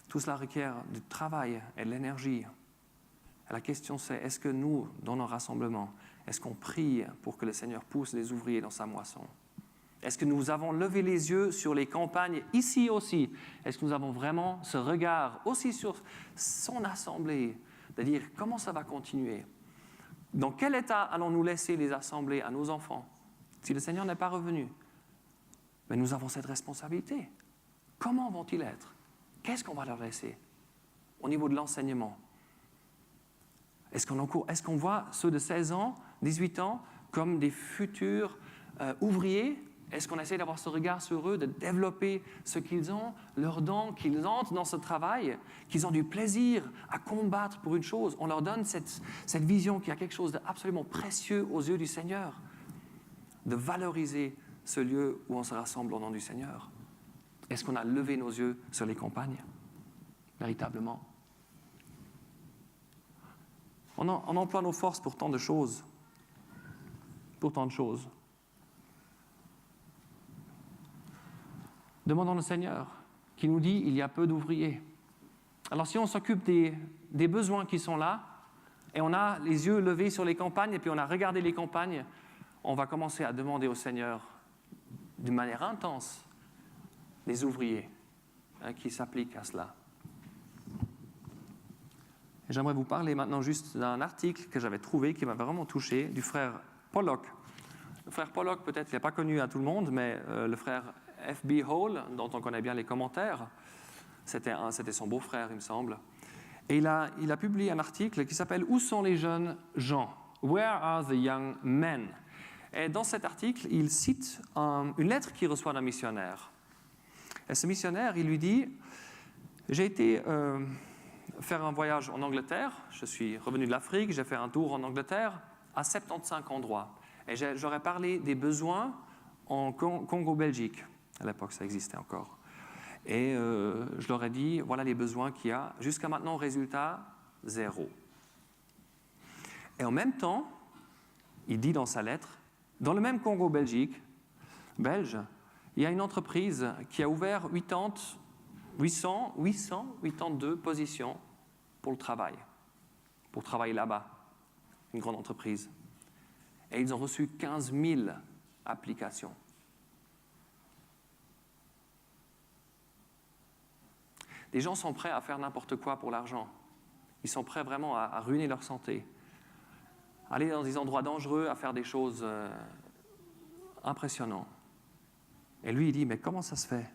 Tout cela requiert du travail et de l'énergie. Et la question c'est, est-ce que nous, dans nos rassemblements, est-ce qu'on prie pour que le Seigneur pousse les ouvriers dans sa moisson? Est-ce que nous avons levé les yeux sur les campagnes ici aussi? Est-ce que nous avons vraiment ce regard aussi sur son assemblée, de dire comment ça va continuer? Dans quel état allons-nous laisser les assemblées à nos enfants si le Seigneur n'est pas revenu? Mais nous avons cette responsabilité. Comment vont-ils être? Qu'est-ce qu'on va leur laisser au niveau de l'enseignement? Est-ce qu'on voit ceux de 16 ans, 18 ans comme des futurs ouvriers? Est-ce qu'on essaie d'avoir ce regard sur eux, de développer ce qu'ils ont, leurs dons, qu'ils entrent dans ce travail, qu'ils ont du plaisir à combattre pour une chose? On leur donne cette vision qu'il y a quelque chose d'absolument précieux aux yeux du Seigneur, de valoriser ce lieu où on se rassemble au nom du Seigneur. Est-ce qu'on a levé nos yeux sur les campagnes, véritablement? On emploie nos forces pour tant de choses. Pour tant de choses. Demandons au Seigneur qui nous dit il y a peu d'ouvriers. Alors si on s'occupe des besoins qui sont là, et on a les yeux levés sur les campagnes, et puis on a regardé les campagnes, on va commencer à demander au Seigneur d'une manière intense des ouvriers qui s'appliquent à cela. Et j'aimerais vous parler maintenant juste d'un article que j'avais trouvé qui m'a vraiment touché, du frère Pollock. Le frère Pollock, peut-être, il n'est pas connu à tout le monde, mais le frère F.B. Hall, dont on connaît bien les commentaires, c'était son beau-frère, il me semble. Et il a publié un article qui s'appelle « Où sont les jeunes gens? Where are the young men ?» Et dans cet article, il cite une lettre qu'il reçoit d'un missionnaire. Et ce missionnaire, il lui dit « J'ai été faire un voyage en Angleterre, je suis revenu de l'Afrique, j'ai fait un tour en Angleterre à 75 endroits. Et j'aurais parlé des besoins en Congo-Belgique. À l'époque, ça existait encore. Et je leur ai dit, voilà les besoins qu'il y a. Jusqu'à maintenant, résultat, 0. Et en même temps, il dit dans sa lettre, dans le même Congo-Belgique, belge, il y a une entreprise qui a ouvert 882 positions pour le travail, pour travailler là-bas, une grande entreprise. Et ils ont reçu 15 000 applications. Les gens sont prêts à faire n'importe quoi pour l'argent. Ils sont prêts vraiment à ruiner leur santé, aller dans des endroits dangereux, à faire des choses impressionnantes. Et lui, il dit, mais comment ça se fait?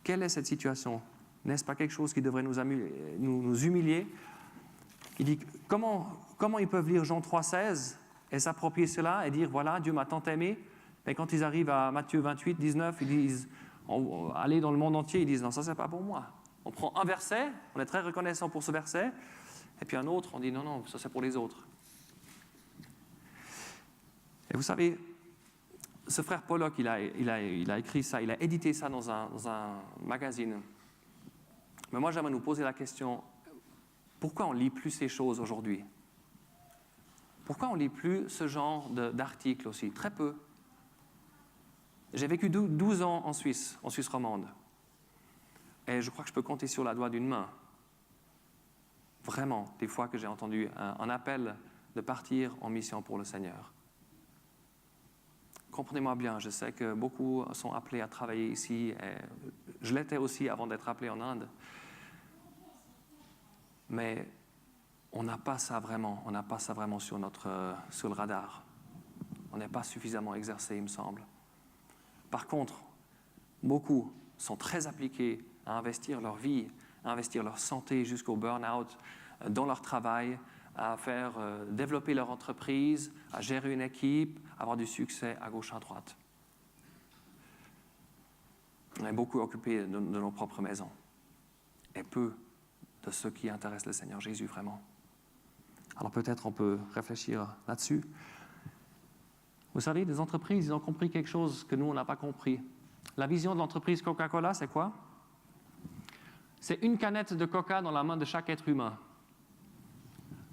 Quelle est cette situation? N'est-ce pas quelque chose qui devrait nous humilier? Il dit, comment ils peuvent lire Jean 3,16 et s'approprier cela et dire, voilà, Dieu m'a tant aimé. Et quand ils arrivent à Matthieu 28, 19, ils disent, allez dans le monde entier, ils disent, non, ça, c'est pas pour moi. On prend un verset, on est très reconnaissant pour ce verset, et puis un autre, on dit, non, non, ça, c'est pour les autres. Et vous savez, ce frère Pollock, il a écrit ça, il a édité ça dans un magazine. Mais moi, j'aimerais nous poser la question, Pourquoi on ne lit plus ces choses aujourd'hui? Pourquoi on ne lit plus ce genre d'articles aussi? Très peu. J'ai vécu 12 ans en Suisse romande. Et je crois que je peux compter sur la doigt d'une main. Vraiment, des fois que j'ai entendu un appel de partir en mission pour le Seigneur. Comprenez-moi bien, je sais que beaucoup sont appelés à travailler ici. Et je l'étais aussi avant d'être appelé en Inde. Mais on n'a pas ça vraiment sur le radar. On n'est pas suffisamment exercé, il me semble. Par contre, beaucoup sont très appliqués à investir leur vie, à investir leur santé jusqu'au burn-out dans leur travail, à faire développer leur entreprise, à gérer une équipe, avoir du succès à gauche, à droite. On est beaucoup occupés de nos propres maisons et peu de ceux qui intéressent le Seigneur Jésus vraiment. Alors peut-être on peut réfléchir là-dessus. Vous savez, les entreprises, ils ont compris quelque chose que nous, on n'a pas compris. La vision de l'entreprise Coca-Cola, c'est quoi? C'est une canette de Coca dans la main de chaque être humain.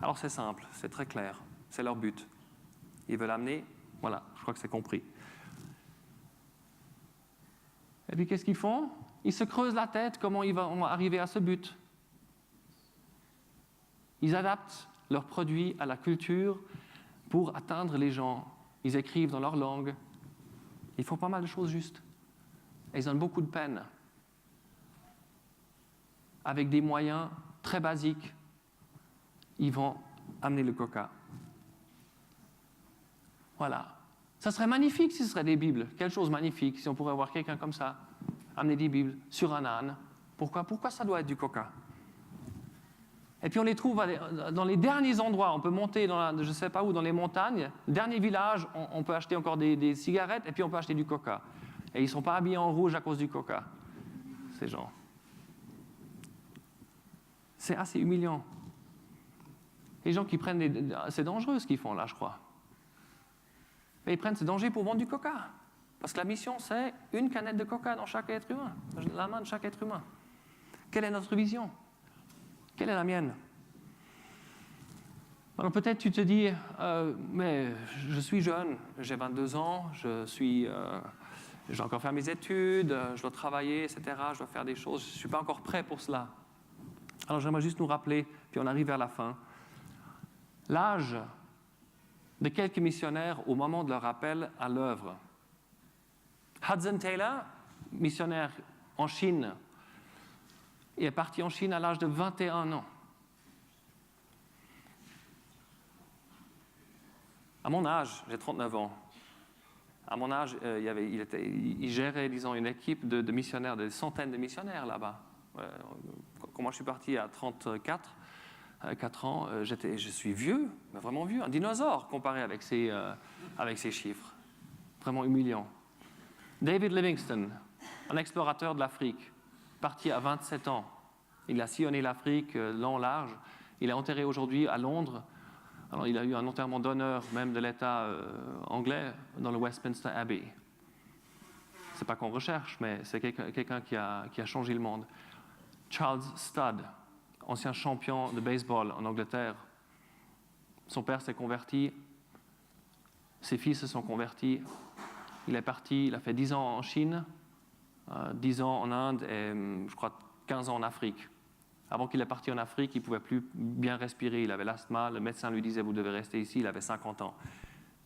Alors c'est simple, c'est très clair, c'est leur but. Ils veulent amener, voilà, je crois que c'est compris. Et puis qu'est-ce qu'ils font? Ils se creusent la tête, comment ils vont arriver à ce but. Ils adaptent leurs produits à la culture pour atteindre les gens. Ils écrivent dans leur langue. Ils font pas mal de choses justes. Et ils ont beaucoup de peine. Avec des moyens très basiques, ils vont amener le coca. Voilà. Ça serait magnifique si ce serait des Bibles. Quelle chose magnifique si on pourrait avoir quelqu'un comme ça, amener des Bibles sur un âne. Pourquoi ça doit être du coca? Et puis on les trouve dans les derniers endroits. On peut monter je ne sais pas où, dans les montagnes. Dernier village, on peut acheter encore des cigarettes et puis on peut acheter du coca. Et ils ne sont pas habillés en rouge à cause du coca, ces gens. C'est assez humiliant. Les gens qui prennent c'est dangereux ce qu'ils font là, je crois. Mais ils prennent ce danger pour vendre du coca. Parce que la mission, c'est une canette de coca dans chaque être humain, dans la main de chaque être humain. Quelle est notre vision? Quelle est la mienne? Alors peut-être tu te dis, mais je suis jeune, j'ai 22 ans, j'ai encore fait mes études, je dois travailler, etc., je dois faire des choses, je ne suis pas encore prêt pour cela. Alors j'aimerais juste nous rappeler, puis on arrive vers la fin, l'âge de quelques missionnaires au moment de leur appel à l'œuvre. Hudson Taylor, missionnaire en Chine, il est parti en Chine à l'âge de 21 ans. À mon âge, j'ai 39 ans. À mon âge, il gérait, disons, une équipe de missionnaires, des centaines de missionnaires là-bas. Quand moi je suis parti à 4 ans, je suis vieux, mais vraiment vieux, un dinosaure comparé avec ces chiffres. Vraiment humiliant. David Livingstone, un explorateur de l'Afrique, parti à 27 ans. Il a sillonné l'Afrique long, large. Il est enterré aujourd'hui à Londres. Alors, il a eu un enterrement d'honneur, même de l'État anglais, dans le Westminster Abbey. Ce n'est pas qu'on recherche, mais c'est quelqu'un qui a changé le monde. Charles Studd, ancien champion de baseball en Angleterre. Son père s'est converti. Ses fils se sont convertis. Il est parti, il a fait 10 ans en Chine, 10 ans en Inde et je crois 15 ans en Afrique. Avant qu'il est parti en Afrique, il ne pouvait plus bien respirer, il avait l'asthme, le médecin lui disait « vous devez rester ici », il avait 50 ans.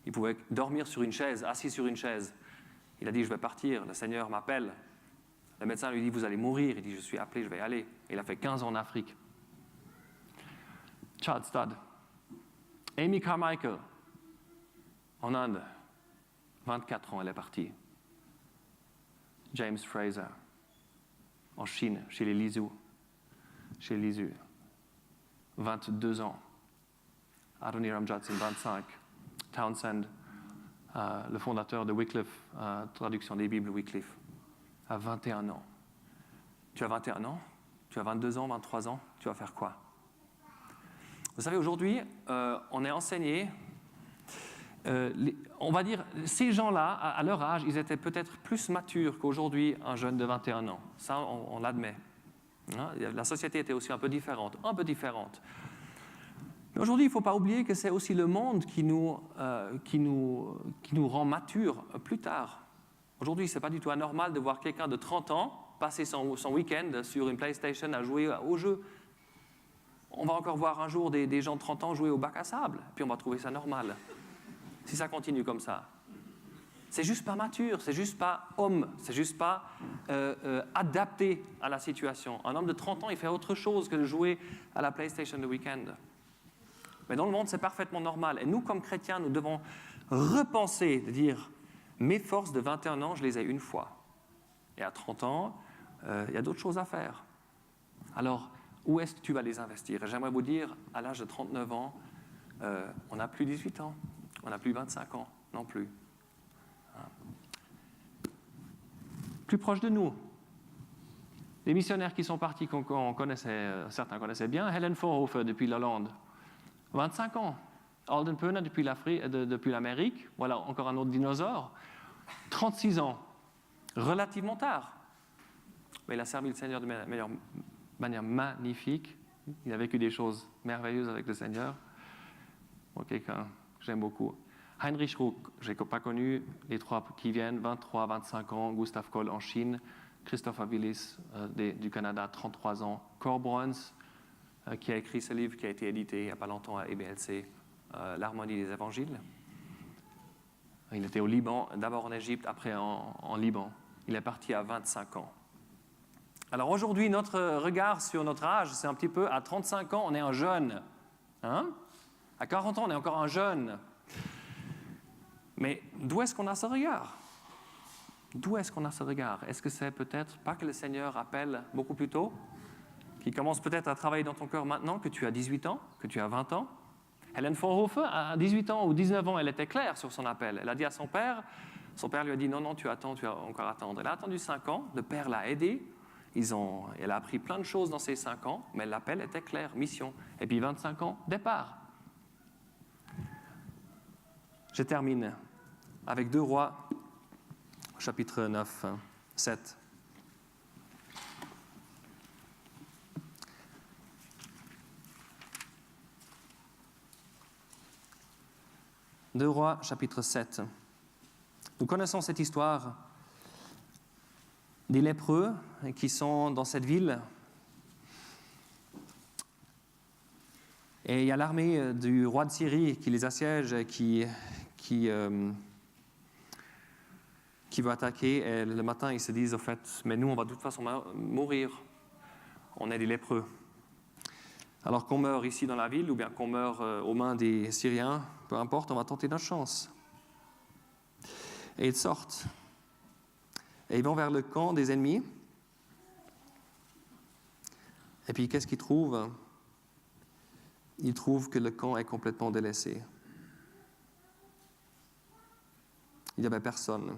Il pouvait dormir sur une chaise, assis sur une chaise. Il a dit « je vais partir, le Seigneur m'appelle ». Le médecin lui dit « vous allez mourir », il dit « je suis appelé, je vais y aller ». Il a fait 15 ans en Afrique. Charles Studd. Amy Carmichael, en Inde. 24 ans, elle est partie. James Fraser, en Chine, chez les Lisu. 22 ans. Adoniram Judson, 25. Townsend, le fondateur de Wycliffe, traduction des Bibles Wycliffe, à 21 ans. Tu as 21 ans? Tu as 22 ans, 23 ans? Tu vas faire quoi? Vous savez, aujourd'hui, on est enseigné... on va dire, ces gens-là, à leur âge, ils étaient peut-être plus matures qu'aujourd'hui un jeune de 21 ans. Ça, on l'admet. La société était aussi un peu différente. Mais aujourd'hui, il ne faut pas oublier que c'est aussi le monde qui nous rend matures plus tard. Aujourd'hui, ce n'est pas du tout anormal de voir quelqu'un de 30 ans passer son week-end sur une PlayStation à jouer au jeu. On va encore voir un jour des gens de 30 ans jouer au bac à sable, puis on va trouver ça normal. Si ça continue comme ça. C'est juste pas mature, c'est juste pas homme, c'est juste pas adapté à la situation. Un homme de 30 ans, il fait autre chose que de jouer à la PlayStation le week-end. Mais dans le monde, c'est parfaitement normal. Et nous, comme chrétiens, nous devons repenser, de dire, mes forces de 21 ans, je les ai une fois. Et à 30 ans, il y a d'autres choses à faire. Alors, où est-ce que tu vas les investir? Et j'aimerais vous dire, à l'âge de 39 ans, on n'a plus 18 ans, on n'a plus 25 ans non plus. Plus proche de nous, les missionnaires qui sont partis, qu'on connaissait, certains connaissaient bien, Helen Voorhofer depuis l'Hollande, 25 ans. Alden Pöhner depuis l'Amérique, voilà encore un autre dinosaure, 36 ans, relativement tard. Mais il a servi le Seigneur de manière magnifique. Il a vécu des choses merveilleuses avec le Seigneur. Bon, quelqu'un que j'aime beaucoup. Heinrich Ruck, je n'ai pas connu, les trois qui viennent, 23, 25 ans, Gustav Koll en Chine, Christopher Willis du Canada, 33 ans, Cor Bruns, qui a écrit ce livre qui a été édité il n'y a pas longtemps à EBLC, L'harmonie des évangiles. Il était au Liban, d'abord en Égypte, après en Liban. Il est parti à 25 ans. Alors aujourd'hui, notre regard sur notre âge, c'est un petit peu, à 35 ans, on est un jeune. Hein? À 40 ans, on est encore un jeune. Mais d'où est-ce qu'on a ce regard? D'où est-ce qu'on a ce regard? Est-ce que c'est peut-être pas que le Seigneur appelle beaucoup plus tôt, qui commence peut-être à travailler dans ton cœur maintenant, que tu as 18 ans, que tu as 20 ans? Helen Voorhofer, à 18 ans ou 19 ans, elle était claire sur son appel. Elle a dit à son père lui a dit non, tu attends, tu vas encore attendre. Elle a attendu 5 ans, le père l'a aidée. Elle a appris plein de choses dans ces 5 ans, mais l'appel était clair, mission. Et puis 25 ans, départ. Je termine avec 2 Rois, chapitre 9, 7. Deux Rois, chapitre 7. Nous connaissons cette histoire des lépreux qui sont dans cette ville. Et il y a l'armée du roi de Syrie qui les assiège et qui veut attaquer. Et le matin, ils se disent, au fait, mais nous, on va de toute façon mourir. On est des lépreux. Alors qu'on meurt ici dans la ville ou bien qu'on meurt aux mains des Syriens, peu importe, on va tenter notre chance. Et ils sortent. Et ils vont vers le camp des ennemis. Et puis, qu'est-ce qu'ils trouvent? Ils trouvent que le camp est complètement délaissé. Il n'y avait personne.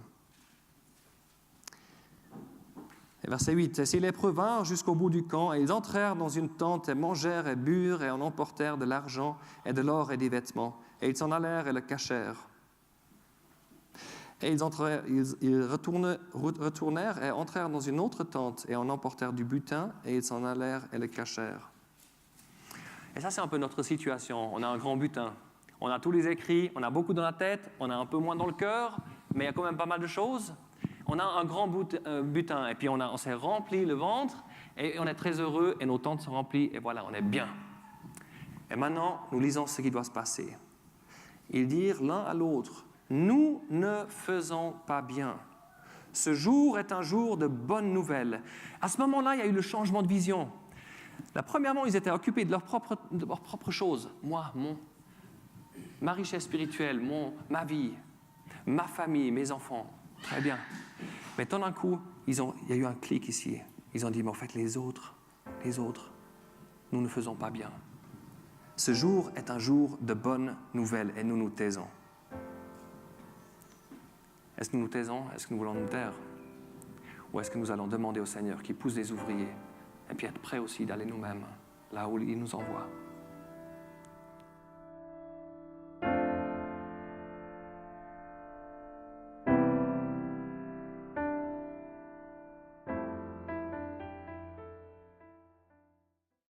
Et verset 8. « Et ces lépreux vinrent jusqu'au bout du camp, et ils entrèrent dans une tente, et mangèrent, et burent, et en emportèrent de l'argent, et de l'or, et des vêtements. Et ils s'en allèrent, et le cachèrent. Et ils retournèrent, et entrèrent dans une autre tente, et en emportèrent du butin, et ils s'en allèrent, et le cachèrent. » Et ça, c'est un peu notre situation. On a un grand butin. On a tous les écrits, on a beaucoup dans la tête, on a un peu moins dans le cœur, mais il y a quand même pas mal de choses. On a un grand butin, et puis on s'est rempli le ventre, et on est très heureux, et nos tentes sont remplies, et voilà, on est bien. Et maintenant, nous lisons ce qui doit se passer. Ils dirent l'un à l'autre, « Nous ne faisons pas bien. Ce jour est un jour de bonnes nouvelles. » À ce moment-là, il y a eu le changement de vision. Premièrement, ils étaient occupés de leurs propres choses. Moi, ma richesse spirituelle, ma vie, ma famille, mes enfants. Très bien. Mais tout d'un coup, il y a eu un clic ici. Ils ont dit, mais en fait, les autres, nous ne faisons pas bien. Ce jour est un jour de bonnes nouvelles et nous nous taisons. Est-ce que nous nous taisons? Est-ce que nous voulons nous taire? Ou est-ce que nous allons demander au Seigneur qui pousse des ouvriers et puis être prêts aussi d'aller nous-mêmes là où il nous envoie?